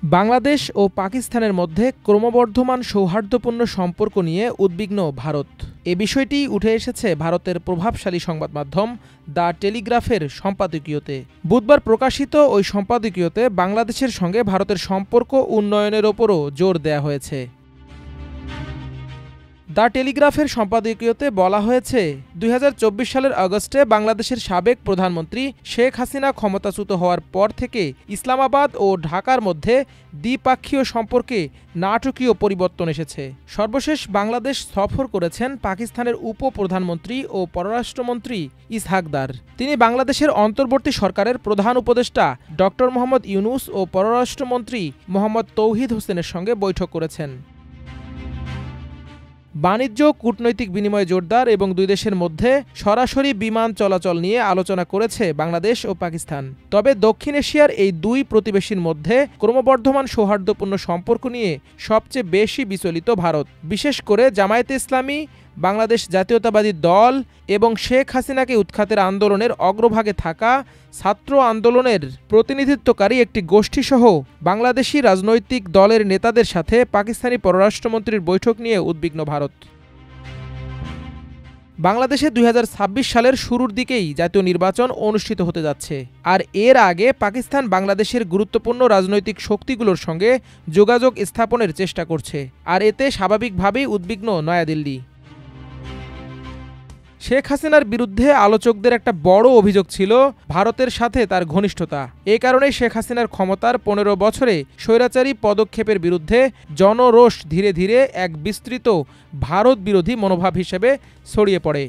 বাংলাদেশ ও পাকিস্তানের মধ্যে ক্রমবর্ধমান সৌহার্দ্যপূর্ণ সম্পর্ক নিয়ে উদ্বিগ্ন ভারত। এ বিষয়টি উঠে এসেছে ভারতের প্রভাবশালী সংবাদ মাধ্যম দ্য টেলিগ্রাফের সম্পাদকীয়তে। বুধবার প্রকাশিত ওই সম্পাদকীয়তে বাংলাদেশের সঙ্গে ভারতের সম্পর্ক উন্নয়নের ওপরও জোর দেয়া হয়েছে। দ্য টেলিগ্রাফের সম্পাদকীয়তে বলা হয়েছে, ২০২৪ সালের আগস্টে বাংলাদেশের সাবেক প্রধানমন্ত্রী শেখ হাসিনা ক্ষমতাচ্যুত হওয়ার পর থেকে ইসলামাবাদ ও ঢাকার মধ্যে দ্বিপাক্ষীয় সম্পর্কে নাটকীয় পরিবর্তন এসেছে। সর্বশেষ বাংলাদেশ সফর করেছেন পাকিস্তানের উপ-প্রধানমন্ত্রী ও পররাষ্ট্রমন্ত্রী ইসহাক দার। তিনি বাংলাদেশের অন্তর্বর্তী সরকারের প্রধান উপদেষ্টা ড. মোহাম্মদ ইউনূস ও পররাষ্ট্রমন্ত্রী মোহাম্মদ তৌহিদ হোসেনের সঙ্গে বৈঠক করেছেন। বাণিজ্য কূটনৈতিক বিনিময় জোরদার এবং দুই দেশের মধ্যে সরাসরি বিমান চলাচল নিয়ে আলোচনা করেছে বাংলাদেশ ও পাকিস্তান। তবে দক্ষিণ এশিয়ার এই দুই প্রতিবেশীর মধ্যে ক্রমবর্ধমান সৌহার্দ্যপূর্ণ সম্পর্ক নিয়ে সবচেয়ে বেশি বিচলিত ভারত, বিশেষ করে জামায়াতে ইসলামী, বাংলাদেশ জাতীয়তাবাদী দল এবং শেখ হাসিনাকে উৎখাতের আন্দোলনের অগ্রভাগে থাকা ছাত্র আন্দোলনের প্রতিনিধিত্বকারী একটি গোষ্ঠীসহ বাংলাদেশি রাজনৈতিক দলের নেতাদের সাথে পাকিস্তানি পররাষ্ট্রমন্ত্রীর বৈঠক নিয়ে উদ্বিগ্ন ভারত। বাংলাদেশে ২০২৬ সালের শুরুর দিকেই জাতীয় নির্বাচন অনুষ্ঠিত হতে যাচ্ছে, আর এর আগে পাকিস্তান বাংলাদেশের গুরুত্বপূর্ণ রাজনৈতিক শক্তিগুলোর সঙ্গে যোগাযোগ স্থাপনের চেষ্টা করছে, আর এতে স্বাভাবিকভাবেই উদ্বিগ্ন নয়াদিল্লি। শেখ হাসিনার বিরুদ্ধে আলোচকদের একটা বড় অভিযোগ ছিল ভারতের সাথে তার ঘনিষ্ঠতা। এ কারণেই শেখ হাসিনার ক্ষমতার ১৫ বছরে স্বৈরাচারী পদক্ষেপের বিরুদ্ধে জনরোষ ধীরে ধীরে এক বিস্তৃত ভারত বিরোধী মনোভাব হিসেবে ছড়িয়ে পড়ে।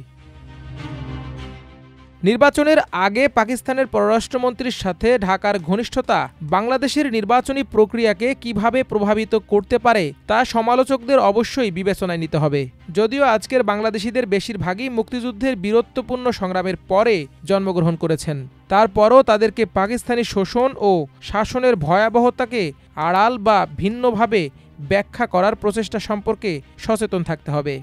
নির্বাচনের আগে পাকিস্তানের পররাষ্ট্রমন্ত্রীর সাথে ঢাকার ঘনিষ্ঠতা বাংলাদেশের নির্বাচনী প্রক্রিয়াকে কিভাবে প্রভাবিত করতে পারে তা সমালোচকদের অবশ্যই বিবেচনায় নিতে হবে। যদিও আজকের বাংলাদেশিদের বেশিরভাগই মুক্তিযুদ্ধের বীরত্বপূর্ণ সংগ্রামের পরে জন্মগ্রহণ করেছেন, তারপরও তাদেরকে পাকিস্তানি শোষণ ও শাসনের ভয়াবহতাকে আড়াল বা ভিন্নভাবে ব্যাখ্যা করার প্রচেষ্টা সম্পর্কে সচেতন থাকতে হবে।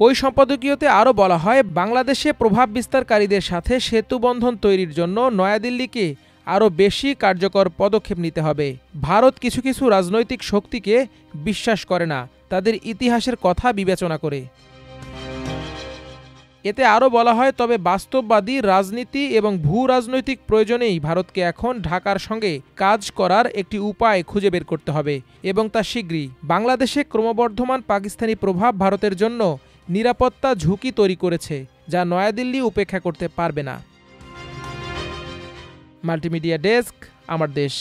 ওই সম্পাদকীয়তে আরও বলা হয়, বাংলাদেশে প্রভাব বিস্তারকারীদের সাথে সেতুবন্ধন তৈরির জন্য নয়াদিল্লিকে আরও বেশি কার্যকর পদক্ষেপ নিতে হবে। ভারত কিছু কিছু রাজনৈতিক শক্তিকে বিশ্বাস করে না, তাদের ইতিহাসের কথা বিবেচনা করে। এতে আরও বলা হয়, তবে বাস্তববাদী রাজনীতি এবং ভূ রাজনৈতিক প্রয়োজনেই ভারতকে এখন ঢাকার সঙ্গে কাজ করার একটি উপায় খুঁজে বের করতে হবে, এবং তা শীঘ্রই। বাংলাদেশে ক্রমবর্ধমান পাকিস্তানি প্রভাব ভারতের জন্য নিরাপত্তা ঝুঁকি তৈরি করেছে, যা নয়াদিল্লি উপেক্ষা করতে পারবে না। মাল্টিমিডিয়া ডেস্ক, আমার দেশ।